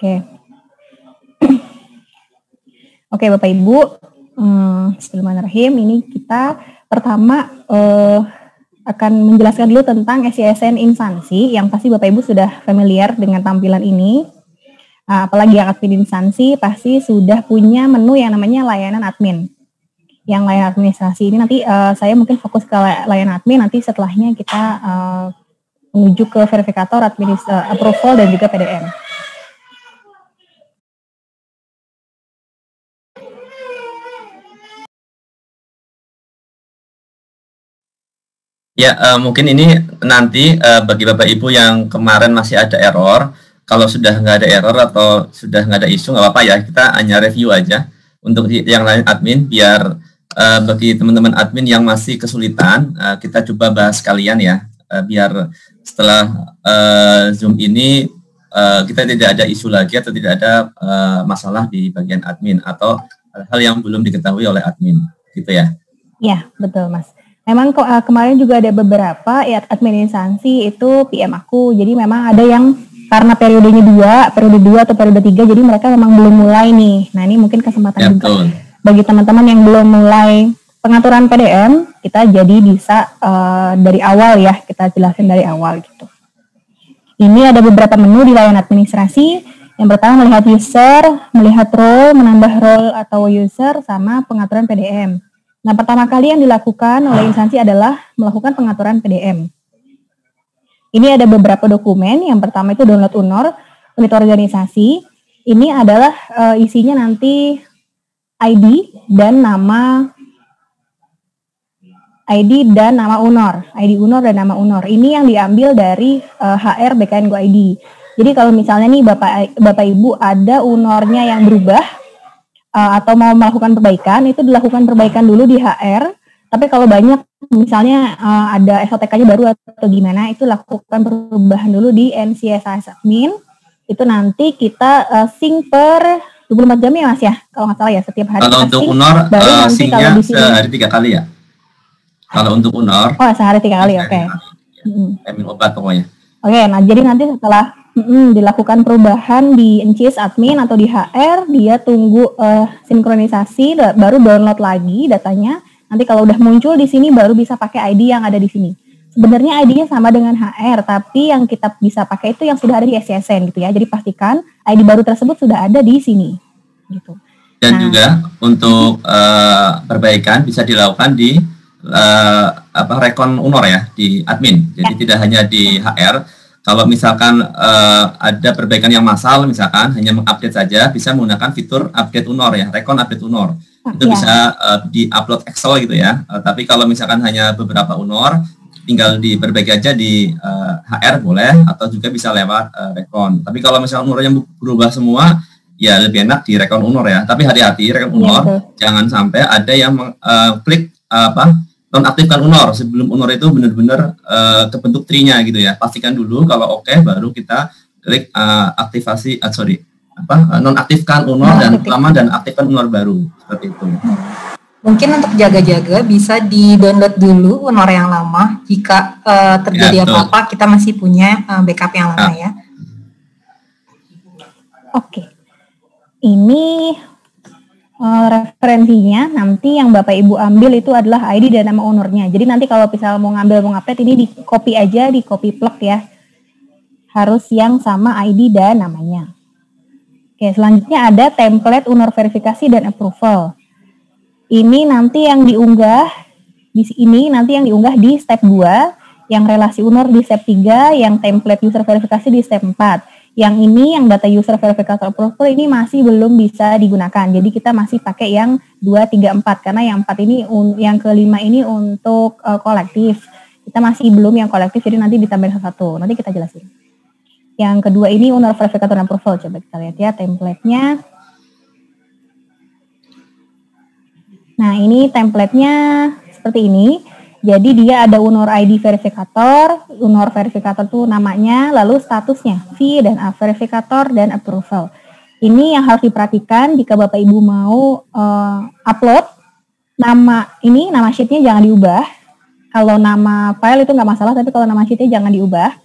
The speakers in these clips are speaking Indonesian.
Oke. Oke, Bapak Ibu. Bismillahirrahmanirrahim. Ini kita pertama akan menjelaskan dulu tentang SISN instansi, yang pasti Bapak Ibu sudah familiar dengan tampilan ini. Apalagi yang admin instansi pasti sudah punya menu yang namanya layanan admin. Yang layanan administrasi ini nanti saya mungkin fokus ke layanan admin, nanti setelahnya kita menuju ke verifikator, approval, dan juga PDM. Ya, mungkin ini nanti bagi Bapak Ibu yang kemarin masih ada error, kalau sudah nggak ada error atau sudah nggak ada isu, nggak apa-apa ya, kita hanya review aja untuk yang lain admin, biar bagi teman-teman admin yang masih kesulitan, kita coba bahas sekalian ya, biar setelah Zoom ini kita tidak ada isu lagi atau tidak ada masalah di bagian admin atau hal-hal yang belum diketahui oleh admin, gitu ya? Ya, betul Mas. Memang kemarin juga ada beberapa ya admin instansi itu PM aku, jadi memang ada yang karena periode 2 atau periode 3, jadi mereka memang belum mulai nih. Nah ini mungkin kesempatan ya, juga bagi teman-teman yang belum mulai pengaturan PDM, kita jadi bisa dari awal ya, kita jelasin dari awal gitu. Ini ada beberapa menu di layanan administrasi. Yang pertama melihat user, melihat role, menambah role atau user, sama pengaturan PDM. Nah, pertama kali yang dilakukan oleh instansi adalah melakukan pengaturan PDM. Ini ada beberapa dokumen. Yang pertama itu download UNOR, unit organisasi. Ini adalah isinya nanti ID dan nama UNOR. ID UNOR dan nama UNOR. Ini yang diambil dari HR BKN Go ID. Jadi kalau misalnya nih Bapak Ibu ada UNOR-nya yang berubah, atau mau melakukan perbaikan, itu dilakukan perbaikan dulu di HR. Tapi kalau banyak misalnya ada SOTK-nya baru atau gimana, itu lakukan perubahan dulu di NCSIS admin. Itu nanti kita sync per 24 jam ya Mas ya, kalau nggak salah ya, setiap hari. Kalau untuk UNOR sync-nya sehari 3 kali ya. Kalau untuk UNOR sehari 3 kali, oke. Ambil obat pokoknya. Oke, nah jadi nanti setelah dilakukan perubahan di NCS admin atau di HR, dia tunggu sinkronisasi, baru download lagi datanya. Nanti kalau udah muncul di sini baru bisa pakai ID yang ada di sini. Sebenarnya ID-nya sama dengan HR, tapi yang kita bisa pakai itu yang sudah ada di SISN gitu ya. Jadi pastikan ID baru tersebut sudah ada di sini. Gitu. Dan juga untuk perbaikan bisa dilakukan di rekon UNOR ya, di admin. Jadi tidak hanya di HR. Kalau misalkan ada perbaikan yang massal, misalkan hanya mengupdate saja, bisa menggunakan fitur update UNOR ya, recon update UNOR. Itu bisa di-upload Excel gitu ya. Tapi kalau misalkan hanya beberapa UNOR, tinggal diperbaiki aja di HR boleh, atau juga bisa lewat recon. Tapi kalau misalkan UNOR-nya berubah semua, ya lebih enak di recon UNOR ya. Tapi hati-hati, recon UNOR, jangan sampai ada yang klik nonaktifkan UNOR sebelum UNOR itu benar-benar kebentuk tree-nya gitu ya. Pastikan dulu kalau oke, baru kita klik nonaktifkan UNOR dan aktifkan UNOR baru, seperti itu. Mungkin untuk jaga-jaga bisa di-download dulu UNOR yang lama, jika terjadi apa-apa kita masih punya backup yang lama ya. Oke. Ini referensinya nanti yang Bapak Ibu ambil itu adalah ID dan nama ownernya. Jadi nanti kalau misalnya mau ngupdate ini di copy aja, di copy plug ya. Harus yang sama ID dan namanya. Oke, selanjutnya ada template owner verifikasi dan approval. Ini nanti yang diunggah di step 2, yang relasi owner di step 3, yang template user verifikasi di step 4. Yang ini, yang data user verification approval ini masih belum bisa digunakan. Jadi kita masih pakai yang 2, 3, 4. Karena yang 4 ini, yang kelima ini untuk kolektif. Kita masih belum yang kolektif, jadi nanti ditambahin satu. Nanti kita jelasin. Yang kedua ini owner verification approval. Coba kita lihat ya template-nya. Nah ini template-nya seperti ini. Jadi dia ada UNOR ID verifikator, UNOR verifikator itu namanya, lalu statusnya, V dan A verifikator dan approval. Ini yang harus diperhatikan jika Bapak Ibu mau upload, nama sheet-nya jangan diubah. Kalau nama file itu nggak masalah, tapi kalau nama sheet-nya jangan diubah.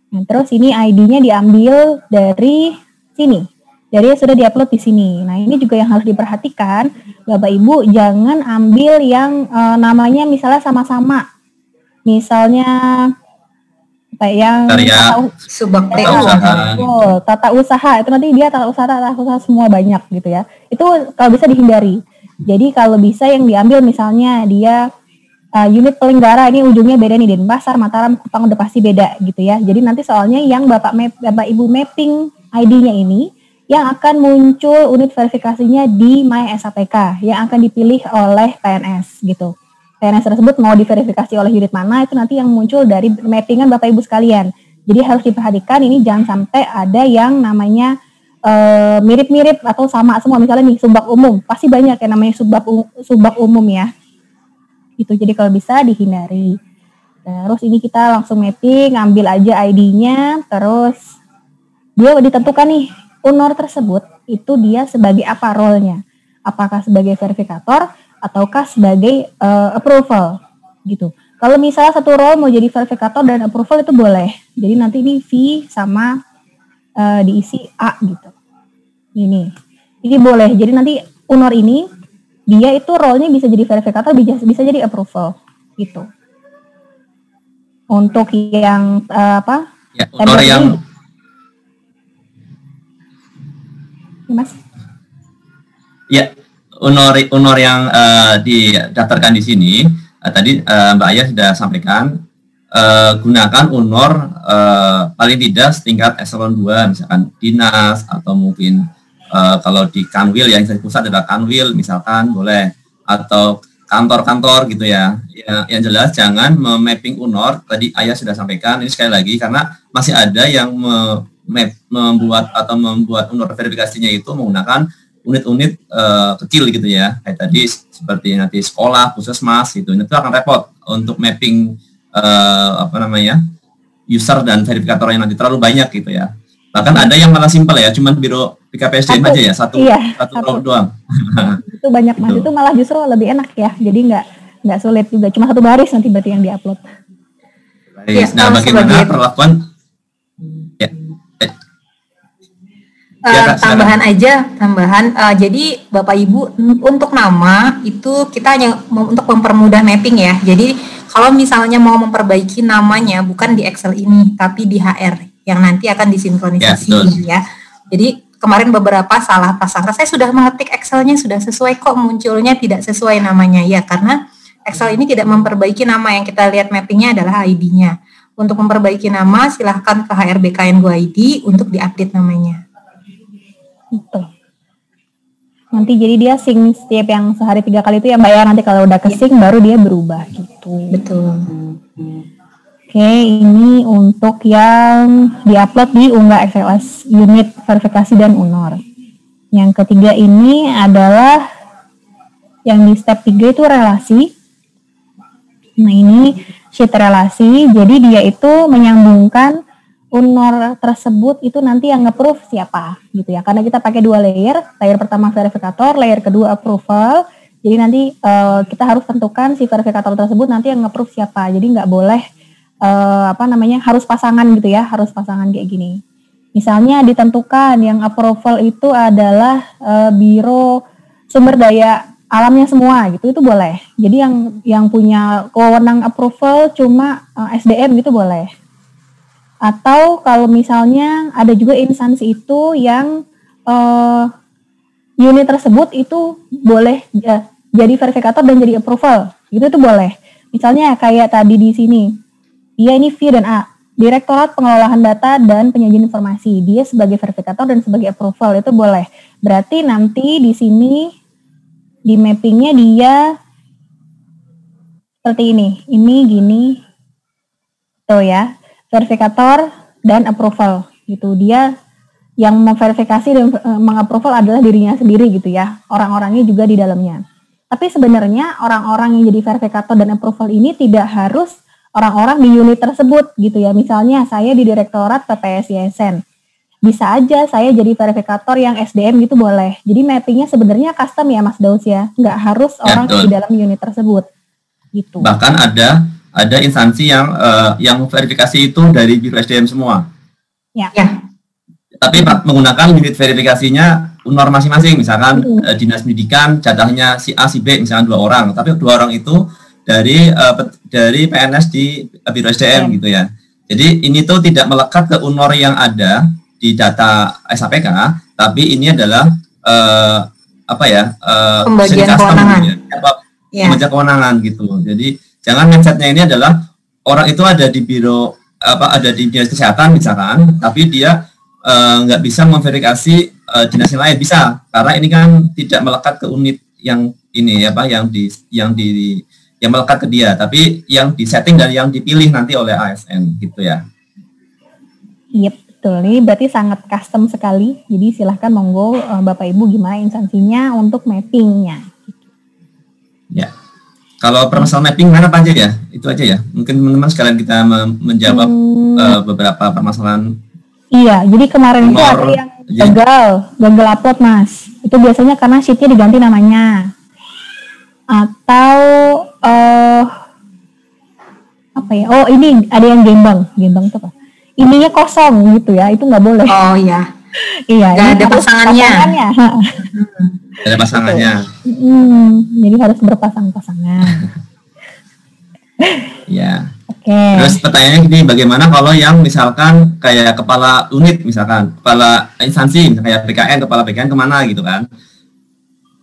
Nah, terus ini ID-nya diambil dari sini, dari yang sudah diupload di sini. Nah, ini juga yang harus diperhatikan, Bapak Ibu jangan ambil yang namanya misalnya sama-sama. Misalnya kayak yang tata usaha itu nanti dia tata usaha semua banyak gitu ya. Itu kalau bisa dihindari. Jadi kalau bisa yang diambil misalnya dia unit Pelenggara ini ujungnya beda nih, Denpasar, Mataram, Kupang udah pasti beda gitu ya. Jadi nanti soalnya yang Bapak Ibu mapping ID-nya ini yang akan muncul unit verifikasinya di My SAPK yang akan dipilih oleh PNS gitu. PNS tersebut mau diverifikasi oleh unit mana itu nanti yang muncul dari mappingan Bapak Ibu sekalian. Jadi harus diperhatikan ini jangan sampai ada yang namanya mirip-mirip atau sama semua. Misalnya nih subbak umum, pasti banyak yang namanya subbak umum ya. Gitu. Jadi kalau bisa dihindari. Terus ini kita langsung mapping, ambil aja ID-nya, terus dia ditentukan nih UNOR tersebut itu dia sebagai apa role-nya. Apakah sebagai verifikator ataukah sebagai approval gitu. Kalau misalnya satu role mau jadi verifikator dan approval itu boleh. Jadi nanti ini V sama diisi A gitu. Ini boleh. Jadi nanti UNOR ini dia itu role-nya bisa jadi verifikator, bisa jadi approval gitu. Untuk yang apa? Ya, UNOR yang Mas. Ya. UNOR yang didaftarkan di sini tadi Mbak Aya sudah sampaikan gunakan UNOR paling tidak setingkat eselon 2 misalkan dinas atau mungkin kalau di Kanwil yang instansi pusat adalah Kanwil misalkan boleh atau kantor-kantor gitu ya. Yang jelas jangan memapping UNOR tadi Aya sudah sampaikan ini sekali lagi karena masih ada yang membuat UNOR verifikasinya itu menggunakan unit-unit kecil gitu ya, kayak tadi seperti nanti sekolah, puskesmas gitu, itu akan repot untuk mapping user dan verifikator yang nanti terlalu banyak gitu ya. Bahkan ada yang malah simpel ya, cuman biro BKPSDM aja ya, satu row doang. Itu banyak mas, itu malah justru lebih enak ya, jadi nggak sulit juga, cuma satu baris nanti berarti yang diupload. Ya, nah bagaimana perlakuan? Tambahan. Jadi Bapak Ibu untuk nama itu kita hanya untuk mempermudah mapping ya. Jadi kalau misalnya mau memperbaiki namanya bukan di Excel ini tapi di HR yang nanti akan disinkronisasi ya. Jadi kemarin beberapa salah pasang. Saya sudah mengetik Excelnya sudah sesuai kok, munculnya tidak sesuai namanya ya karena Excel ini tidak memperbaiki nama, yang kita lihat mappingnya adalah ID-nya. Untuk memperbaiki nama silahkan ke HR BKN Go ID untuk diupdate namanya. Betul. Nanti jadi dia sync setiap yang sehari 3 kali itu ya Mbak ya, nanti kalau udah ke-sync baru dia berubah gitu. Betul. Oke, ini untuk yang diupload di Unggah XLS unit verifikasi dan UNOR. Yang ketiga ini adalah yang di step 3 itu relasi. Nah ini sheet relasi, jadi dia itu menyambungkan UNOR tersebut itu nanti yang nge-proof siapa gitu ya. Karena kita pakai 2 layer pertama verifikator, layer kedua approval. Jadi nanti kita harus tentukan si verifikator tersebut nanti yang nge-proof siapa. Jadi nggak boleh harus pasangan gitu ya, harus pasangan kayak gini. Misalnya ditentukan yang approval itu adalah Biro Sumber Daya Alamnya semua gitu, itu boleh. Jadi yang punya wewenang approval cuma SDM gitu boleh. Atau kalau misalnya ada juga instansi itu yang unit tersebut itu boleh jadi verifikator dan jadi approval, gitu itu boleh. Misalnya kayak tadi di sini, dia ini V dan A, Direktorat Pengelolaan Data dan Penyajian Informasi, dia sebagai verifikator dan sebagai approval itu boleh. Berarti nanti di sini di mappingnya dia seperti ini gini, tuh ya. Verifikator dan approval gitu, dia yang memverifikasi dan mengapproval adalah dirinya sendiri gitu ya, orang-orangnya juga di dalamnya. Tapi sebenarnya orang-orang yang jadi verifikator dan approval ini tidak harus orang-orang di unit tersebut gitu ya. Misalnya saya di Direktorat PPSYSN, bisa aja saya jadi verifikator yang SDM gitu boleh. Jadi mappingnya sebenarnya custom ya Mas Daus ya, nggak harus orang di dalam unit tersebut gitu. Bahkan ada instansi yang verifikasi itu dari Biro SDM semua. Ya. tapi menggunakan unit verifikasinya UNOR masing-masing, misalkan dinas pendidikan jatahnya si A si B misalkan 2 orang, tapi 2 orang itu dari PNS di Biro SDM gitu ya. Jadi ini tuh tidak melekat ke UNOR yang ada di data SAPK, tapi ini adalah pembagian kewenangan. Pembagian kewenangan gitu. Jadi jangan mindsetnya ini adalah orang itu ada di biro ada di dinas kesehatan misalkan, tapi dia nggak bisa memverifikasi dinas yang lain. Bisa, karena ini kan tidak melekat ke unit yang ini yang melekat ke dia, tapi yang disetting dan yang dipilih nanti oleh ASN gitu ya. Iya betul, ini berarti sangat custom sekali. Jadi silahkan monggo Bapak Ibu gimana instansinya untuk mappingnya. Ya, kalau permasalahan mapping mana Pak aja ya? Itu aja ya. Mungkin teman-teman sekalian kita menjawab beberapa permasalahan. Iya, jadi kemarin itu ada yang gagal upload Mas. Itu biasanya karena sheet-nya diganti namanya. Atau Oh ini ada yang gembang itu apa? Ininya kosong gitu ya, itu nggak boleh. Oh iya. Iya. Nggak ada pasangannya. Ada pasangannya. Jadi harus berpasang-pasangan. Ya. Okay. Terus pertanyaannya gini, bagaimana kalau yang misalkan kayak kepala unit, misalkan kepala instansi, kayak BKN, kepala BKN kemana gitu kan?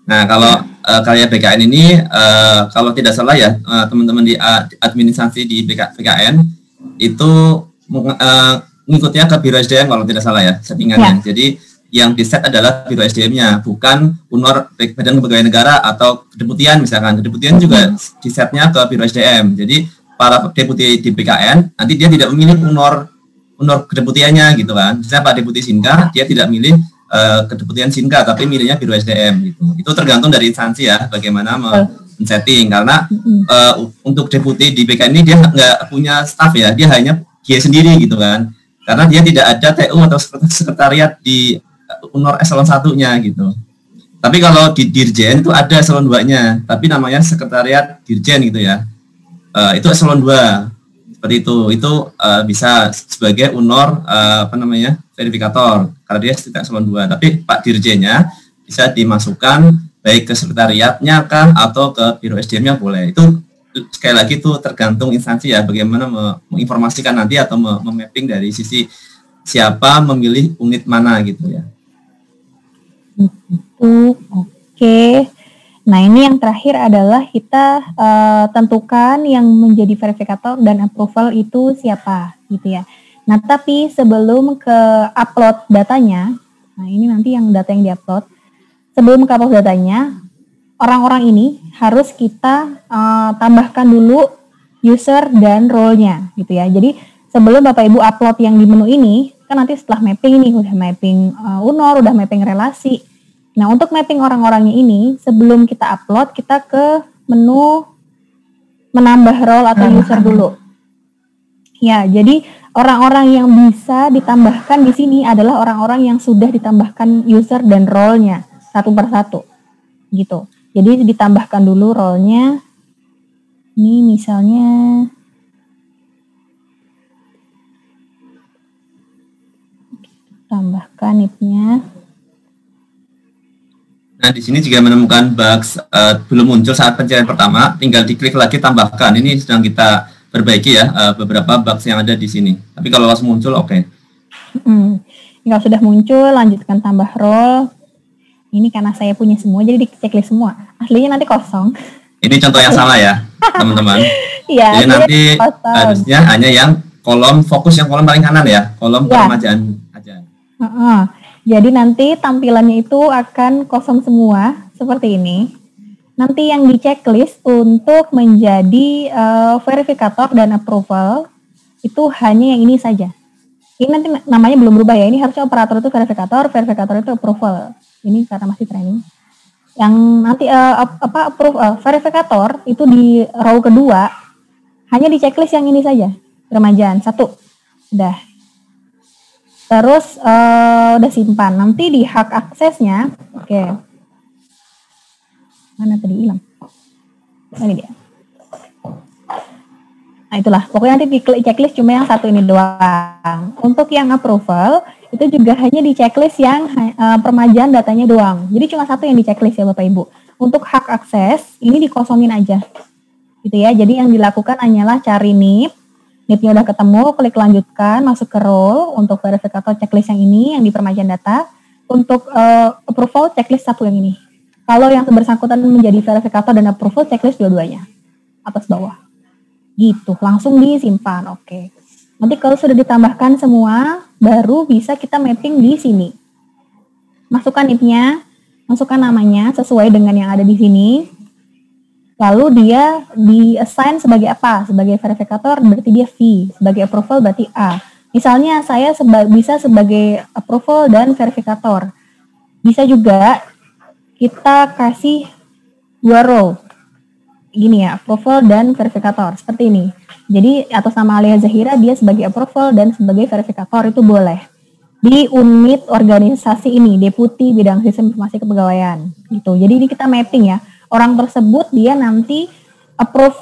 Nah kalau kayak BKN ini, kalau tidak salah ya teman-teman di administrasi di BKN itu mengikutnya ke Biro SDM kalau tidak salah ya settingannya. Ya. Jadi yang di set adalah Biro SDM-nya, bukan UNOR Badan Kepegawaian Negara atau kedeputian misalkan. Kedeputian juga di setnya ke Biro SDM. Jadi para deputi di BKN nanti dia tidak memilih UNOR kedeputiannya gitu kan. Misalnya Pak Deputi Sinka dia tidak milih kedeputian Sinka tapi milihnya Biro SDM gitu. Itu tergantung dari instansi ya bagaimana men-setting, karena untuk deputi di BKN ini dia nggak punya staff ya, dia hanya dia sendiri gitu kan. Karena dia tidak ada TU atau sekretariat di UNOR eselon 1-nya gitu. Tapi kalau di Dirjen itu ada eselon 2-nya, tapi namanya sekretariat Dirjen gitu ya. Itu eselon 2 seperti itu bisa sebagai UNOR verifikator karena dia tidak eselon 2, tapi Pak Dirjennya bisa dimasukkan baik ke sekretariatnya kah atau ke Biro SDM-nya boleh. Itu sekali lagi itu tergantung instansi ya bagaimana menginformasikan nanti atau memapping dari sisi siapa memilih unit mana gitu ya. Oke. Nah ini yang terakhir adalah kita tentukan yang menjadi verifikator dan approval itu siapa gitu ya. Nah tapi sebelum ke upload datanya, nah ini nanti yang data yang diupload, sebelum ke upload datanya, orang-orang ini harus kita tambahkan dulu user dan role-nya gitu ya. Jadi sebelum Bapak Ibu upload yang di menu ini, kan nanti setelah mapping ini udah mapping UNOR, udah mapping relasi. Nah, untuk mapping orang-orangnya ini, sebelum kita upload, kita ke menu menambah role atau user dulu. Ya, jadi orang-orang yang bisa ditambahkan di sini adalah orang-orang yang sudah ditambahkan user dan role-nya satu per satu, gitu. Jadi ditambahkan dulu role-nya. Ini misalnya tambahkan nicknya. Nah, di sini juga menemukan bugs belum muncul saat pencarian pertama, tinggal diklik lagi tambahkan. Ini sedang kita perbaiki ya beberapa bugs yang ada di sini. Tapi kalau langsung muncul, oke. Kalau sudah muncul, lanjutkan tambah role. Ini karena saya punya semua, jadi di-checklist semua. Aslinya nanti kosong. Ini contoh yang salah ya, teman-teman. Iya. Jadi nanti harusnya hanya yang kolom fokus yang kolom paling kanan ya, kolom peremajaan aja. Jadi nanti tampilannya itu akan kosong semua seperti ini. Nanti yang di checklist untuk menjadi verifikator dan approval itu hanya yang ini saja. Ini nanti namanya belum berubah ya. Ini harusnya operator itu verifikator itu approval. Ini karena masih training. Yang nanti verifikator itu di row kedua hanya di checklist yang ini saja. Peremajaan 1. Udah. Terus udah simpan. Nanti di hak aksesnya, oke. Mana tadi hilang? Ini dia. Nah itulah, pokoknya nanti di checklist cuma yang satu ini doang. Untuk yang approval, itu juga hanya di checklist yang permajaan datanya doang. Jadi cuma satu yang di checklist ya Bapak Ibu. Untuk hak akses, ini dikosongin aja. Gitu ya, jadi yang dilakukan hanyalah cari NIP. NIP-nya udah ketemu, klik lanjutkan, masuk ke role untuk verifikator checklist yang ini, yang di permajaan data. Untuk approval, checklist satu yang ini. Kalau yang bersangkutan menjadi verifikator dan approval, checklist dua-duanya. Atas bawah. Gitu, langsung disimpan. Oke. Nanti kalau sudah ditambahkan semua, baru bisa kita mapping di sini. Masukkan NIP-nya, masukkan namanya sesuai dengan yang ada di sini. Lalu dia di-assign sebagai apa? Sebagai verifikator berarti dia V, sebagai approval berarti A. Misalnya saya bisa sebagai approval dan verifikator. Bisa juga kita kasih dua role. Gini ya, approval dan verifikator, seperti ini. Jadi atas nama Alia Zahira dia sebagai approval dan sebagai verifikator itu boleh. Di unit organisasi ini, Deputi Bidang Sistem Informasi Kepegawaian gitu. Jadi ini kita mapping ya. Orang tersebut dia nanti approve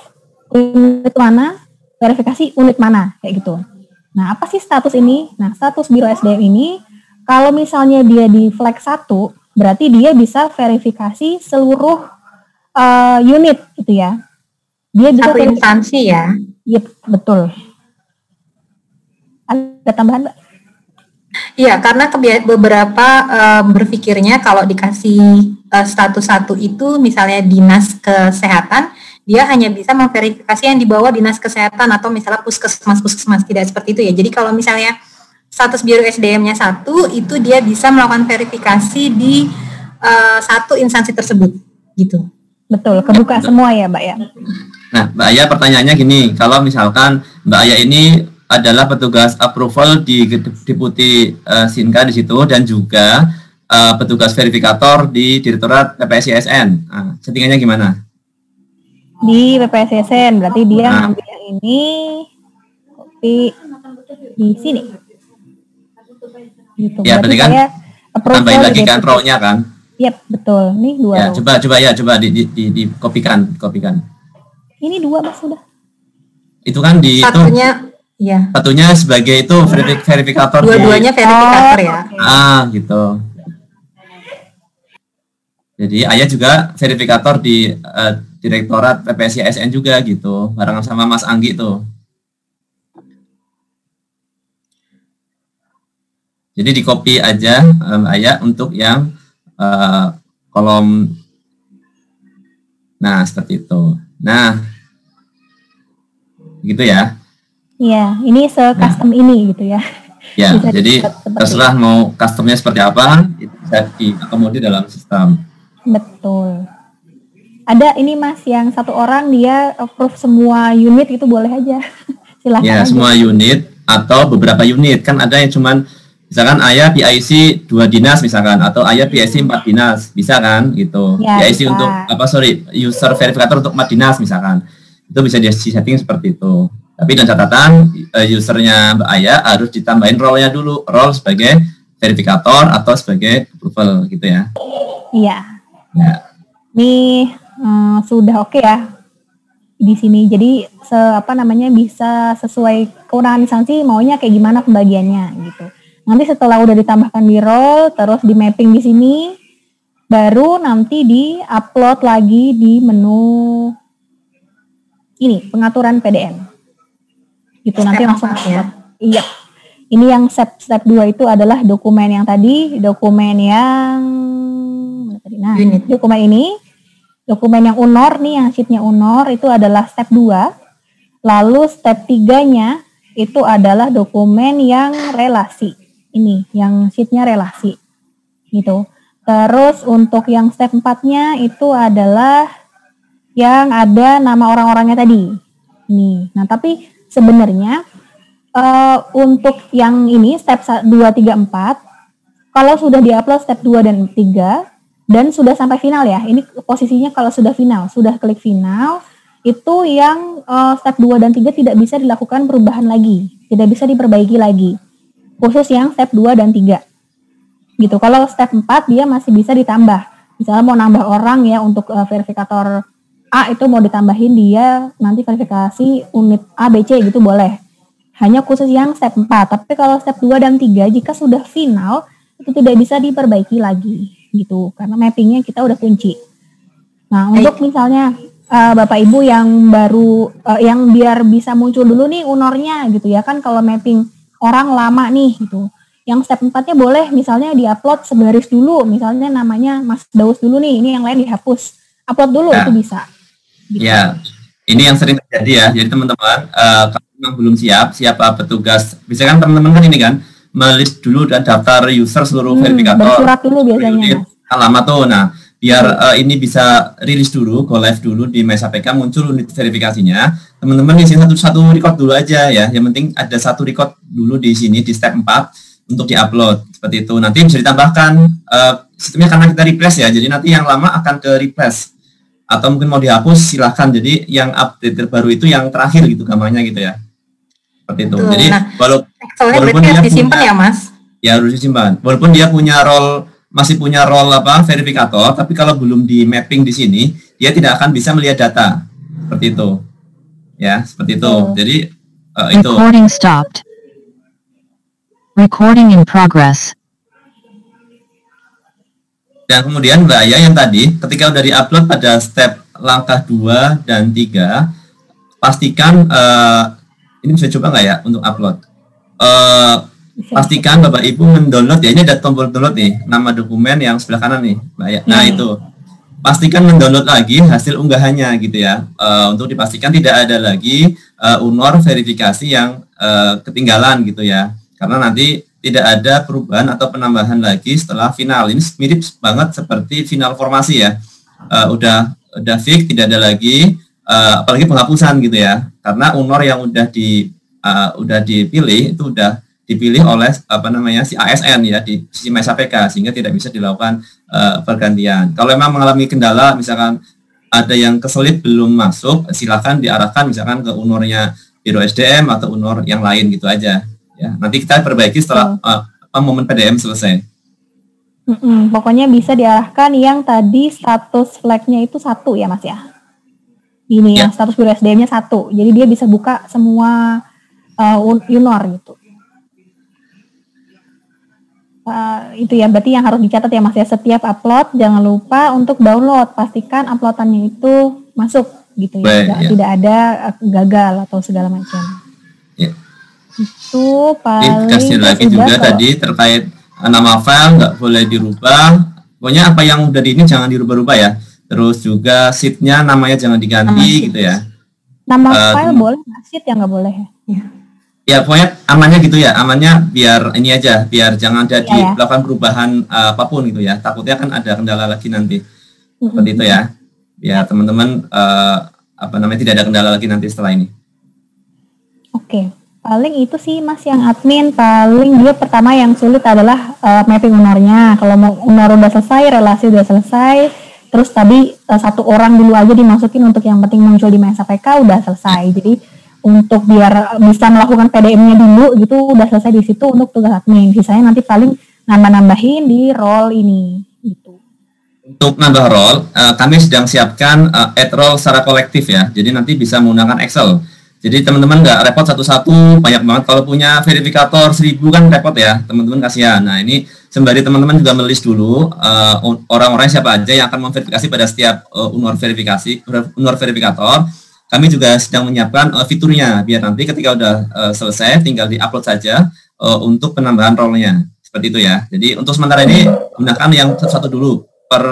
unit mana, verifikasi unit mana kayak gitu. Nah, apa sih status ini? Nah, status Biro SDM ini kalau misalnya dia di flag 1, berarti dia bisa verifikasi seluruh unit gitu ya. Dia bisa satu instansi ya. Iya, betul. Ada tambahan, Mbak? Iya, karena beberapa berpikirnya kalau dikasih status 1 itu misalnya Dinas Kesehatan, dia hanya bisa memverifikasi yang di bawah Dinas Kesehatan atau misalnya puskesmas, tidak seperti itu ya. Jadi kalau misalnya status Biro SDM-nya 1, itu dia bisa melakukan verifikasi di satu instansi tersebut, gitu. Betul, kebuka semua ya Mbak ya. Nah, Mbak Aya pertanyaannya gini, kalau misalkan Mbak Aya ini adalah petugas approval di Deputi Sinka di situ dan juga petugas verifikator di Direktorat PPSISN. Nah, settingannya gimana? Di PPSISN berarti dia ngambil yang ini, copy di sini. Gitu. Ya, berarti kan tambahin lagi kan row-nya kan? Yep, betul. Nih dua. Ya, coba di kopikan. Ini dua Mas sudah. Itu kan di satunya itu, ya. Satunya sebagai itu verifikator. Dua-duanya verifikator ya. Okay. Gitu. Jadi Ayah juga verifikator di Direktorat PPSISN juga gitu, barengan sama Mas Anggi tuh. Jadi di copy aja Ayah untuk yang kolom. Nah, seperti itu. Nah, gitu ya. Iya, ini se-custom ini gitu ya. Ya, jadi terserah mau customnya seperti apa, itu bisa diakomodir dalam sistem. Betul. Ada ini Mas, yang satu orang dia approve semua unit itu boleh aja. Silahkan ya, aja. Semua unit atau beberapa unit. Kan ada yang cuman misalkan Ayah PIC 2 dinas misalkan, atau Ayah PIC 4 dinas, bisa kan gitu. Ya, PIC bisa. untuk user verifikator untuk 4 dinas misalkan. Itu bisa di setting seperti itu. Tapi dengan catatan usernya Mbak Ayah harus ditambahin role-nya dulu, role sebagai verifikator atau sebagai approval gitu ya. Iya. Ya. Ini sudah oke ya di sini. Jadi bisa sesuai kewenangan instansi maunya kayak gimana pembagiannya gitu. Nanti setelah udah ditambahkan di role, terus di mapping di sini, baru nanti di-upload lagi di menu ini, pengaturan PDM. Gitu, nanti langsung ya. Iya. Ini yang step 2 itu adalah dokumen yang tadi, dokumen yang unit. Dokumen yang UNOR nih, yang sheetnya UNOR itu adalah step 2. Lalu step 3-nya itu adalah dokumen yang relasi. Ini, yang sheetnya relasi. Gitu. Terus untuk yang step 4-nya itu adalah yang ada nama orang-orangnya tadi. Nih. Nah, tapi sebenarnya untuk yang ini step 2, 3, 4 kalau sudah diupload step 2 dan 3 dan sudah sampai final ya. Ini posisinya kalau sudah final, sudah klik final, itu yang step 2 dan 3 tidak bisa dilakukan perubahan lagi, tidak bisa diperbaiki lagi. Khusus yang step 2 dan 3. Gitu. Kalau step 4 dia masih bisa ditambah. Misalnya mau nambah orang ya untuk verifikator A itu mau ditambahin dia nanti verifikasi unit A, B, C gitu boleh. Hanya khusus yang step 4. Tapi kalau step 2 dan 3 jika sudah final itu tidak bisa diperbaiki lagi gitu. Karena mappingnya kita udah kunci. Nah, untuk misalnya Bapak Ibu yang baru yang biar bisa muncul dulu nih unornya gitu ya kan kalau mapping orang lama nih gitu. Yang step 4-nya boleh misalnya di-upload sebaris dulu, misalnya namanya Mas Daus dulu nih, ini yang lain dihapus. Upload dulu itu bisa. Gitu. Ya, ini yang sering terjadi ya. Jadi teman-teman, kalau memang belum siapa petugas, bisa kan teman-teman kan ini kan, melist dulu dan daftar user seluruh verifikator. Bersurat dulu biasanya. Lama tuh, nah biar ini bisa rilis dulu, go live dulu di MySAPK, muncul unit verifikasinya. Teman-teman isi satu record dulu aja ya. Yang penting ada satu record dulu di sini di step 4 untuk diupload seperti itu. Nanti bisa ditambahkan sistemnya karena kita refresh ya. Jadi nanti yang lama akan ke refresh atau mungkin mau dihapus silahkan. Jadi yang update terbaru itu yang terakhir gitu gambarnya gitu ya. Seperti itu. Jadi walaupun dia disimpan ya Mas. Ya harus disimpan. Walaupun dia punya masih punya role verifikator, tapi kalau belum di mapping di sini, dia tidak akan bisa melihat data. Seperti itu. Ya, seperti itu. Jadi itu. Recording stopped. Recording in progress. Dan kemudian Mbak Aya yang tadi, ketika udah di-upload pada step langkah 2 dan 3, pastikan, ini bisa coba nggak ya untuk upload? Pastikan Bapak Ibu mendownload ya, ini ada tombol download nih, nama dokumen yang sebelah kanan nih, Mbak Aya. Nah itu, pastikan mendownload lagi hasil unggahannya gitu ya, untuk dipastikan tidak ada lagi UNOR verifikasi yang ketinggalan gitu ya. Karena nanti tidak ada perubahan atau penambahan lagi setelah final. Ini mirip banget seperti final formasi ya. Udah fix, tidak ada lagi, apalagi penghapusan gitu ya. Karena UNOR yang udah dipilih itu udah dipilih oleh si ASN ya di sisi MySAPK, sehingga tidak bisa dilakukan pergantian. Kalau memang mengalami kendala, misalkan ada yang kesulit belum masuk, silakan diarahkan misalkan ke UNOR-nya Biro SDM atau UNOR yang lain gitu aja. Ya, nanti kita perbaiki setelah momen PDM selesai. Pokoknya bisa diarahkan yang tadi status flag-nya itu 1 ya Mas ya. Ini yang status Biro SDM-nya 1. Jadi dia bisa buka semua UNOR gitu. Itu ya berarti yang harus dicatat ya Mas ya, setiap upload jangan lupa untuk download, pastikan uploadannya itu masuk gitu ya. Tidak ada gagal atau segala macam. Ya. Itu paling dikasih lagi juga tadi terkait nama file nggak boleh dirubah, pokoknya apa yang udah di ini jangan dirubah-rubah ya. Terus juga sheet-nya namanya jangan diganti gitu ya. Nama file boleh, sheet yang nggak boleh ya. Ya pokoknya amannya gitu ya, amannya biar ini aja, biar jangan jadi melakukan perubahan apapun gitu ya. Takutnya kan ada kendala lagi nanti. Seperti itu ya. Biar teman-teman tidak ada kendala lagi nanti setelah ini. Oke. Paling itu sih Mas yang admin, paling dia pertama yang sulit adalah mapping UNOR-nya. Kalau mau UNOR udah selesai, relasi udah selesai, terus tadi 1 orang dulu aja dimasukin untuk yang penting muncul di MySAPK udah selesai. Jadi untuk biar bisa melakukan PDM-nya dulu gitu udah selesai di situ untuk tugas admin. Sisanya nanti paling nambah-nambahin di role ini gitu. Untuk nambah role, kami sedang siapkan add role secara kolektif ya. Jadi nanti bisa menggunakan Excel. Jadi teman-teman nggak repot satu-satu, banyak banget. Kalau punya verifikator 1000 kan repot ya, teman-teman kasihan. Nah ini sembari teman-teman juga melis dulu orang-orang siapa aja yang akan memverifikasi pada setiap UNOR verifikator. Kami juga sedang menyiapkan fiturnya, biar nanti ketika udah selesai tinggal di-upload saja untuk penambahan role-nya. Seperti itu ya. Jadi untuk sementara ini gunakan yang satu dulu per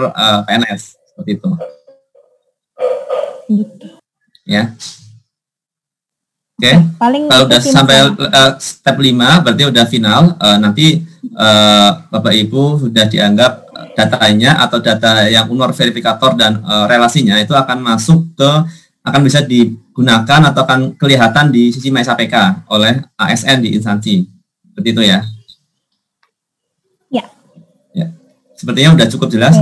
PNS, seperti itu. Ya. Oke, kalau udah sampai step 5 berarti udah final. Nanti Bapak Ibu sudah dianggap datanya atau data yang UNOR verifikator dan relasinya itu akan akan bisa digunakan atau akan kelihatan di sisi MySAPK oleh ASN di instansi. Seperti itu ya. Ya. Sepertinya udah cukup jelas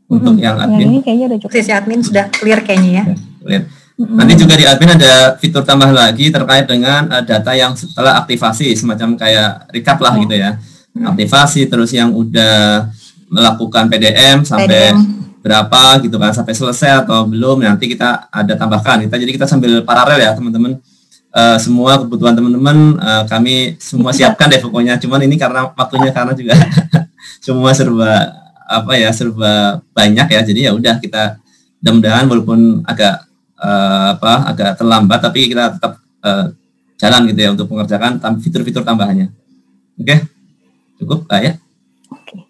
untuk yang admin. Ini kayaknya udah cukup. Sisi admin sudah clear kayaknya ya. Clear. Nanti juga di admin ada fitur tambah lagi terkait dengan data yang setelah aktivasi, semacam kayak recap lah gitu ya. Aktivasi terus yang udah melakukan PDM sampai berapa gitu kan, sampai selesai atau belum, nanti kita ada tambahkan. Jadi kita sambil paralel ya teman-teman. Semua kebutuhan teman-teman kami semua siapkan deh pokoknya. Cuman ini karena waktunya, karena juga semua serba banyak ya. Jadi ya udah, kita mudah-mudahan walaupun agak agak terlambat, tapi kita tetap jalan gitu ya untuk mengerjakan fitur-fitur tambahannya. Oke, cukup ya? Oke,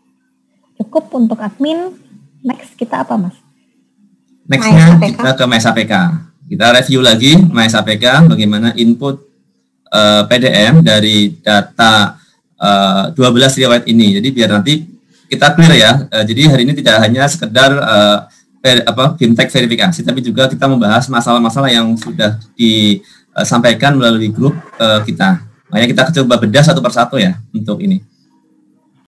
cukup untuk admin. Next kita apa, Mas? Nextnya kita ke MySAPK. Kita review lagi MySAPK bagaimana input PDM dari data 12 riwayat ini. Jadi biar nanti kita clear ya. Jadi hari ini tidak hanya sekedar fintech verifikasi, tapi juga kita membahas masalah-masalah yang sudah disampaikan melalui grup kita. Makanya kita coba bedah satu persatu ya untuk ini.